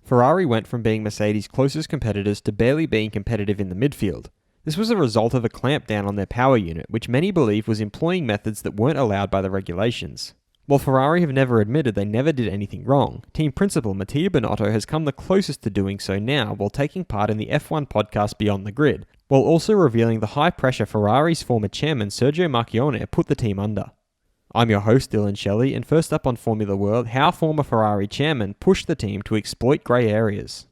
Ferrari went from being Mercedes' closest competitors to barely being competitive in the midfield. This was a result of a clampdown on their power unit, which many believe was employing methods that weren't allowed by the regulations. While Ferrari have never admitted they never did anything wrong, team principal Mattia Binotto has come the closest to doing so now while taking part in the F1 podcast Beyond the Grid, while also revealing the high pressure Ferrari's former chairman Sergio Marchionne put the team under. I'm your host Dillon Shelley, and first up on Formula World, how former Ferrari chairman pushed the team to exploit grey areas.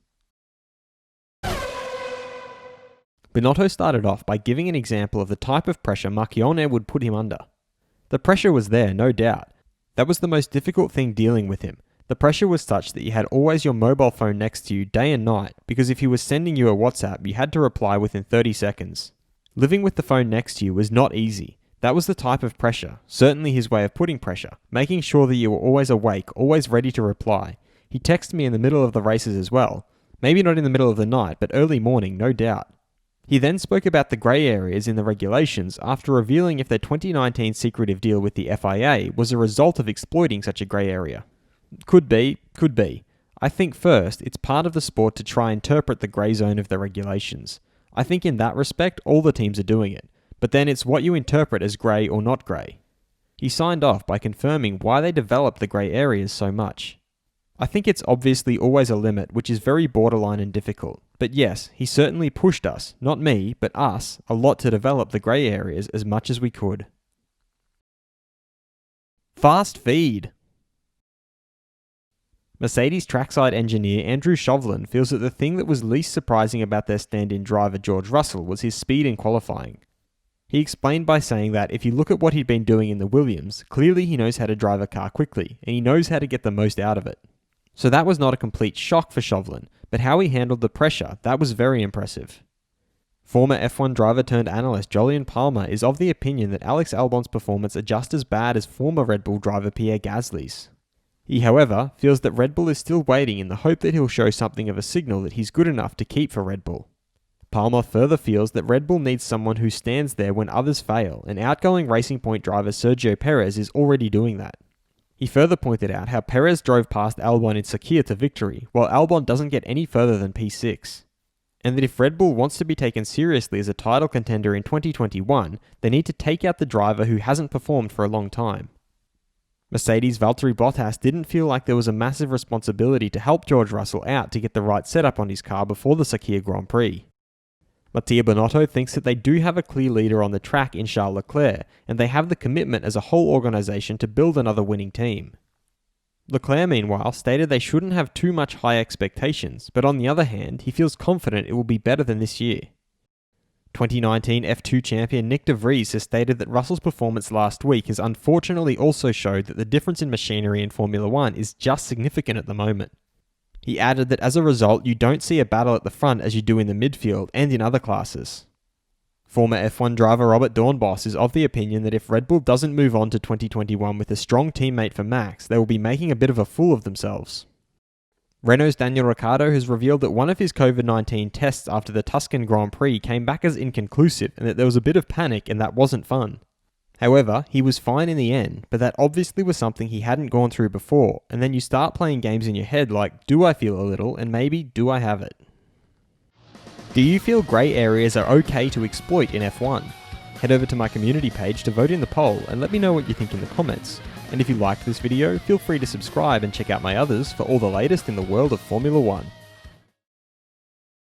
Binotto started off by giving an example of the type of pressure Marchionne would put him under. The pressure was there, no doubt. That was the most difficult thing dealing with him. The pressure was such that you had always your mobile phone next to you day and night, because if he was sending you a WhatsApp, you had to reply within 30 seconds. Living with the phone next to you was not easy. That was the type of pressure, certainly his way of putting pressure, making sure that you were always awake, always ready to reply. He texted me in the middle of the races as well. Maybe not in the middle of the night, but early morning, no doubt. He then spoke about the grey areas in the regulations after revealing if their 2019 secretive deal with the FIA was a result of exploiting such a grey area. Could be. I think first, it's part of the sport to try and interpret the grey zone of the regulations. I think in that respect, all the teams are doing it. But then it's what you interpret as grey or not grey. He signed off by confirming why they developed the grey areas so much. I think it's obviously always a limit, which is very borderline and difficult. But yes, he certainly pushed us, not me, but us, a lot to develop the grey areas as much as we could. Fast feed. Mercedes trackside engineer Andrew Chauvelin feels that the thing that was least surprising about their stand-in driver George Russell was his speed in qualifying. He explained by saying that if you look at what he'd been doing in the Williams, clearly he knows how to drive a car quickly, and he knows how to get the most out of it. So that was not a complete shock for Chauvelin, but how he handled the pressure, that was very impressive. Former F1 driver turned analyst Jolyon Palmer is of the opinion that Alex Albon's performance are just as bad as former Red Bull driver Pierre Gasly's. He, however, feels that Red Bull is still waiting in the hope that he'll show something of a signal that he's good enough to keep for Red Bull. Palmer further feels that Red Bull needs someone who stands there when others fail, and outgoing Racing Point driver Sergio Perez is already doing that. He further pointed out how Perez drove past Albon in Sakhir to victory, while Albon doesn't get any further than P6. And that if Red Bull wants to be taken seriously as a title contender in 2021, they need to take out the driver who hasn't performed for a long time. Mercedes' Valtteri Bottas didn't feel like there was a massive responsibility to help George Russell out to get the right setup on his car before the Sakhir Grand Prix. Mattia Binotto thinks that they do have a clear leader on the track in Charles Leclerc, and they have the commitment as a whole organisation to build another winning team. Leclerc, meanwhile, stated they shouldn't have too much high expectations, but on the other hand, he feels confident it will be better than this year. 2019 F2 champion Nick de Vries has stated that Russell's performance last week has unfortunately also showed that the difference in machinery in Formula 1 is just significant at the moment. He added that as a result, you don't see a battle at the front as you do in the midfield and in other classes. Former F1 driver Robert Dornbos is of the opinion that if Red Bull doesn't move on to 2021 with a strong teammate for Max, they will be making a bit of a fool of themselves. Renault's Daniel Ricciardo has revealed that one of his COVID-19 tests after the Tuscan Grand Prix came back as inconclusive and that there was a bit of panic and that wasn't fun. However, he was fine in the end, but that obviously was something he hadn't gone through before, and then you start playing games in your head like, do I feel a little, and maybe, do I have it? Do you feel grey areas are okay to exploit in F1? Head over to my community page to vote in the poll and let me know what you think in the comments. And if you liked this video, feel free to subscribe and check out my others for all the latest in the world of Formula 1.